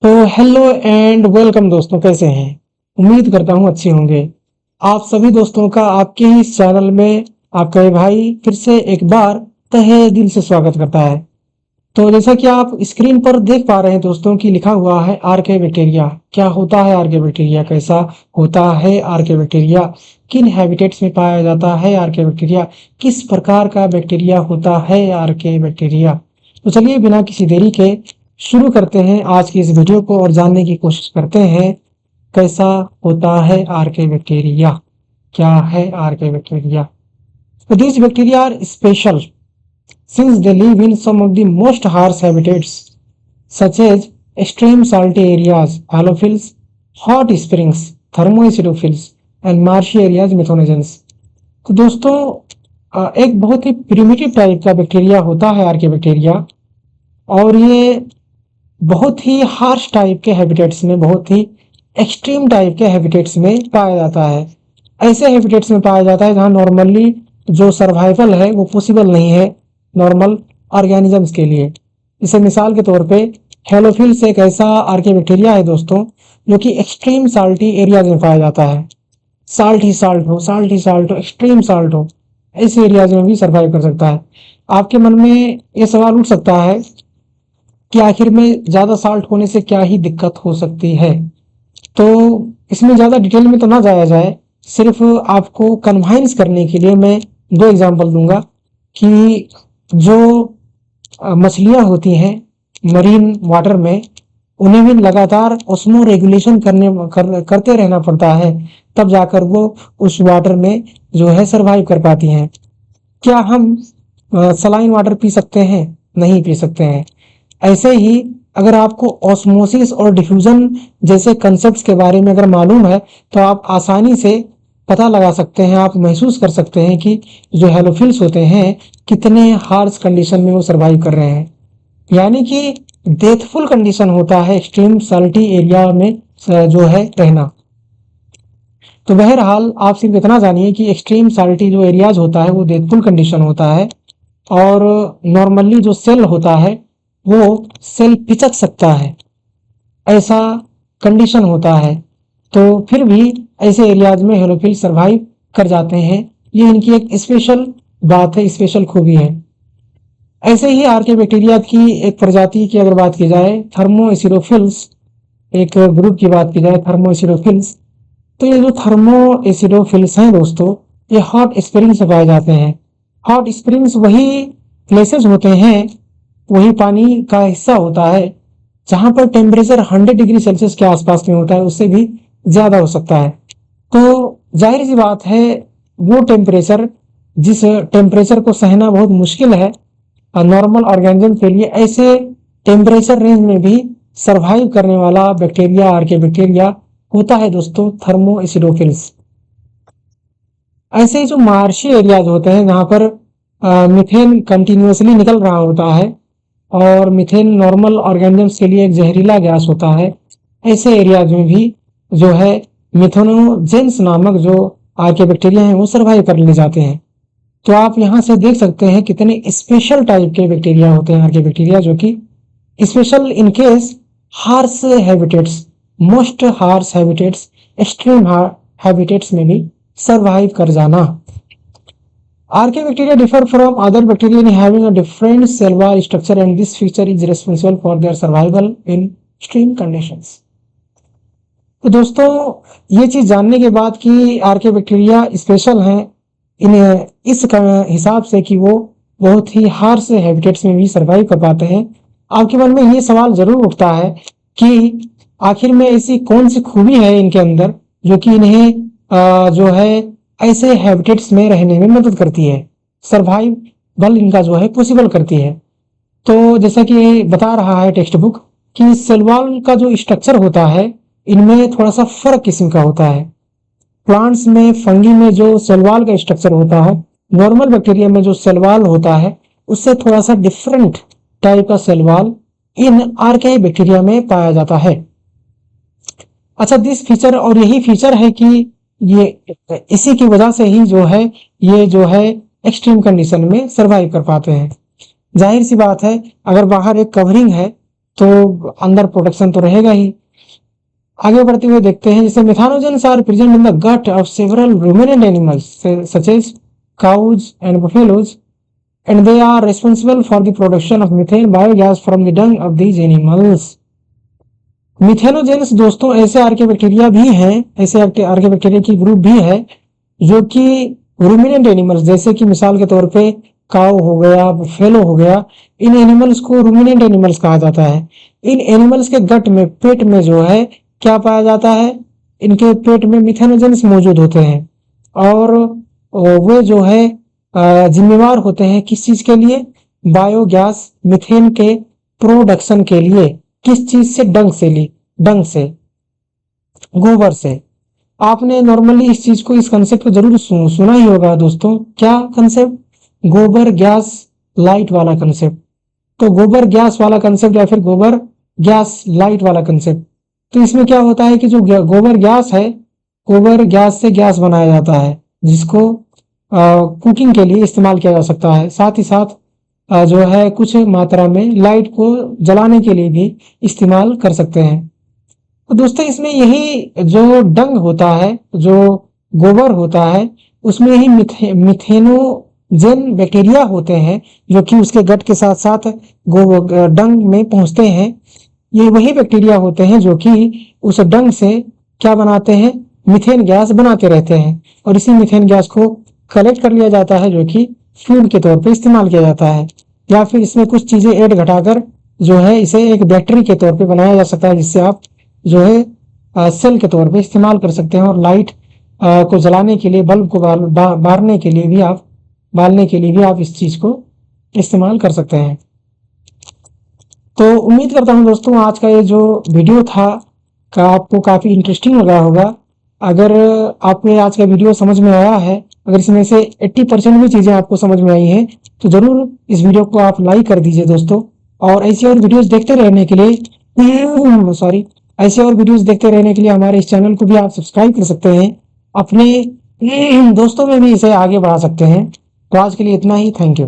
तो hello and welcome दोस्तों, कैसे हैं? उम्मीद करता हूँ अच्छे होंगे। आप सभी दोस्तों का आपके ही चैनल में आपका ये भाई फिर से एक बार तहे दिल से स्वागत करता है। तो जैसा कि आप स्क्रीन पर देख पा रहे हैं दोस्तों कि लिखा हुआ है आर्के बैक्टीरिया। क्या होता है आर्के बैक्टीरिया, कैसा होता है आर्के बैक्टीरिया, किन हैबिटेट्स में पाया जाता है आर्के बैक्टीरिया, किस प्रकार का बैक्टीरिया होता है आर्के बैक्टीरिया। तो चलिए बिना किसी देरी के शुरू करते हैं आज की इस वीडियो को और जानने की कोशिश करते हैं कैसा होता है आर्के बैक्टीरिया, क्या है आर्के बैक्टीरिया। तो these bacteria are special since they live in some of the most harsh habitats such as extreme salty areas, halophils, hot springs, thermoacidophils and marshy areas, methonogens। तो दोस्तों एक बहुत ही प्रिमिटिव टाइप का bacteria होता है आर्के bacteria, और ये बहुत ही हार्श टाइप के हैबिटेट्स में, बहुत ही एक्सट्रीम टाइप के हैबिटेट्स में पाया जाता है। ऐसे हैबिटेट्स में पाया जाता है जहां नॉर्मली जो सर्वाइवल है वो पॉसिबल नहीं है नॉर्मल ऑर्गेनिजम्स के लिए। जैसे मिसाल के तौर पे हेलोफिल्स एक ऐसा आर्के बैक्टीरिया है दोस्तों जो कि एक्सट्रीम साल्टी एरियाज में पाया जाता है। साल्ट ही साल्ट हो, साल्ट ही साल्ट हो, एक्सट्रीम साल्ट हो, ऐसे एरियाज में भी सर्वाइव कर सकता है। आपके मन में ये सवाल उठ सकता है कि आखिर में ज्यादा साल्ट होने से क्या ही दिक्कत हो सकती है। तो इसमें ज्यादा डिटेल में तो ना जाया जाए, सिर्फ आपको कन्वाइंस करने के लिए मैं दो एग्जांपल दूंगा कि जो मछलियां होती हैं मरीन वाटर में, उन्हें भी लगातार ऑस्मो रेगुलेशन करते रहना पड़ता है, तब जाकर वो उस वाटर में जो है सरवाइव कर पाती हैं। क्या हम सलाइन वाटर पी सकते हैं? नहीं पी सकते हैं। ऐसे ही अगर आपको ऑस्मोसिस और डिफ्यूजन जैसे कंसेप्ट्स के बारे में अगर मालूम है तो आप आसानी से पता लगा सकते हैं, आप महसूस कर सकते हैं कि जो हेलोफिल्स होते हैं कितने हार्श कंडीशन में वो सर्वाइव कर रहे हैं। यानी कि डेथफुल कंडीशन होता है एक्सट्रीम सल्टी एरिया में जो है रहना। तो बहरहाल आप सिर्फ इतना जानिए कि एक्सट्रीम सल्टी जो एरियाज होता है वो डेथफुल कंडीशन होता है, और नॉर्मली जो सेल होता है वो सेल पिचक सकता है, ऐसा कंडीशन होता है। तो फिर भी ऐसे एरियाज में हेलोफिल सर्वाइव कर जाते हैं। ये इनकी एक स्पेशल बात है, स्पेशल खूबी है। ऐसे ही आर्के बैक्टीरिया की एक प्रजाति की अगर बात की जाए, थर्मोएसिडोफिल्स, एक ग्रुप की बात की जाए थर्मोएसिडोफिल्स, तो ये जो थर्मोएसिडोफिल्स हैं दोस्तों, ये हॉट स्प्रिंग्स से पाए जाते हैं। हॉट स्प्रिंग्स वही प्लेसेस होते हैं, वही पानी का हिस्सा होता है जहां पर टेम्परेचर 100 डिग्री सेल्सियस के आसपास में होता है, उससे भी ज्यादा हो सकता है। तो जाहिर सी बात है वो टेम्परेचर, जिस टेम्परेचर को सहना बहुत मुश्किल है नॉर्मल ऑर्गेनिज्म के लिए, ऐसे टेम्परेचर रेंज में भी सरवाइव करने वाला बैक्टीरिया आर्के बैक्टीरिया होता है दोस्तों थर्मोएसिडोफिल्स। ऐसे जो मार्शी एरियाज होते हैं जहां पर मीथेन कंटिन्यूअसली निकल रहा होता है और मीथेन नॉर्मल ऑर्गेनिजम्स के लिए एक जहरीला गैस होता है, ऐसे एरियाज में भी जो है मिथेनोजेंस नामक जो आर्के बैक्टीरिया हैं वो सर्वाइव कर ले जाते हैं। तो आप यहाँ से देख सकते हैं कितने स्पेशल टाइप के बैक्टीरिया होते हैं आर्के बैक्टीरिया, जो कि special in case harsh habitats, most harsh habitats, extreme habitats में भी सर्वाइव कर जाना। Archaea bacteria differ from other bacteria in having a different cell wall structure, and this feature is responsible for their survival in extreme conditions। तो दोस्तों ये चीज जानने के बाद कि आर्किया बैक्टीरिया स्पेशल हैं इन्हें इस हिसाब से कि वो बहुत ही हार्श हैबिटेट्स में भी सर्वाइव कर पाते हैं, आपके मन में ये सवाल जरूर उठता है कि आखिर में ऐसी कौन सी खूबी है इनके अंदर जो कि इन्हें जो है ऐसे हैबिटेट्स में रहने में मदद करती है, सर्वाइवल इनका जो है पॉसिबल करती है। तो जैसा कि बता रहा है टेक्स्ट बुक कि सेल वॉल का जो स्ट्रक्चर होता है इनमें थोड़ा सा फर्क किस्म का होता है। प्लांट्स में, फंगी में जो सेल वॉल का स्ट्रक्चर होता है, नॉर्मल बैक्टीरिया में जो सेल वॉल होता है उससे थोड़ा सा डिफरेंट टाइप का सेल वॉल इन आर्किया बैक्टीरिया में पाया जाता है। अच्छा, दिस फीचर, और यही फीचर है कि ये इसी की वजह से ही जो है ये जो है एक्सट्रीम कंडीशन में सरवाइव कर पाते हैं। जाहिर सी बात है अगर बाहर एक कवरिंग है तो अंदर प्रोटेक्शन तो रहेगा ही। आगे बढ़ते हुए देखते हैं, जैसे methanogens are present in the gut of several ruminant animals such as cows and buffaloes and they are responsible for the production of methane biogas from the dung of these animals। Methanogens दोस्तों ऐसे आर्कियोबैक्टीरिया भी हैं, ऐसे आर्कियोबैक्टीरिया की group भी है जो कि रूमिनेंट एनिमल्स, जैसे कि मिसाल के तौर पे काऊ हो गया, बुफेलो हो गया, इन एनिमल्स को रूमिनेंट एनिमल्स कहा जाता है। इन एनिमल्स के गट में, पेट में जो है क्या पाया जाता है, इनके पेट में मिथेनोजेंस मौजूद होते हैं और वे जो है जिम्मेवार होते हैं किस चीज के लिए, बायोगैस, मिथेन के प्रोडक्शन के लिए। किस चीज से, डंग से ली, डंग से, गोबर से। आपने नॉर्मली इस चीज को, इस कंसेप्ट को जरूर सुना ही होगा दोस्तों। क्या कंसेप्ट, गोबर गैस लाइट वाला कंसेप्ट। तो गोबर गैस वाला कंसेप्ट या फिर गोबर गैस लाइट वाला कंसेप्ट, तो इसमें क्या होता है कि जो गोबर गैस है, गोबर गैस से गैस बनाया जाता है जिसको कुकिंग के लिए इस्तेमाल किया जा सकता है। साथ ही साथ जो है कुछ मात्रा में लाइट को जलाने के लिए भी इस्तेमाल कर सकते हैं। तो दोस्तों इसमें यही जो डंग होता है, जो गोबर होता है, उसमें ही मिथेनोजेन बैक्टीरिया होते हैं जो कि उसके गट के साथ साथ डंग में पहुंचते हैं। ये वही बैक्टीरिया होते हैं जो कि उस डंग से क्या बनाते हैं, मिथेन गैस बनाते रहते हैं और इसी मिथेन गैस को कलेक्ट कर लिया जाता है जो कि फ्यूल के तौर पे इस्तेमाल किया जाता है, या फिर इसमें कुछ चीजें ऐड घटाकर जो है इसे एक बैटरी के तौर पे बनाया जा सकता है, जिससे आप जो है सेल के तौर पे इस्तेमाल कर सकते हैं और लाइट को जलाने के लिए, बल्ब को बारने के लिए भी आप, बालने के लिए भी आप इस चीज को इस्तेमाल कर सकते हैं। तो उम्मीद करता हूँ दोस्तों आज का ये जो वीडियो था का आपको काफी इंटरेस्टिंग लगा होगा। अगर आपको आज का वीडियो समझ में आया है, अगर इसमें से 80% भी चीजें आपको समझ में आई हैं, तो जरूर इस वीडियो को आप लाइक कर दीजिए दोस्तों। और ऐसी और वीडियोस देखते रहने के लिए ऐसे और वीडियोस देखते रहने के लिए हमारे इस चैनल को भी आप सब्सक्राइब कर सकते हैं, अपने दोस्तों में भी इसे आगे बढ़ा सकते हैं। तो आज के लिए इतना ही, थैंक यू।